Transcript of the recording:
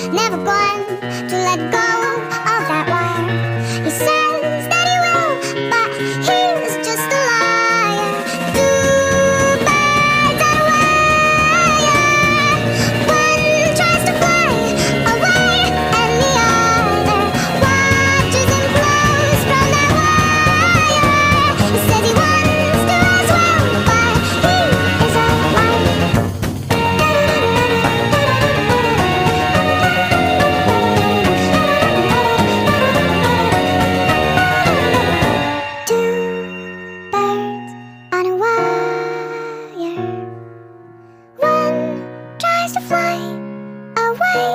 never going to let go of that wire. He says that he will, but he's just a liar. Two birds on a wire. One tries to fly away, and the other watches him close from that wire. He says he wants to as well, but he is a liar. Two birds on a wire. One tries to fly away,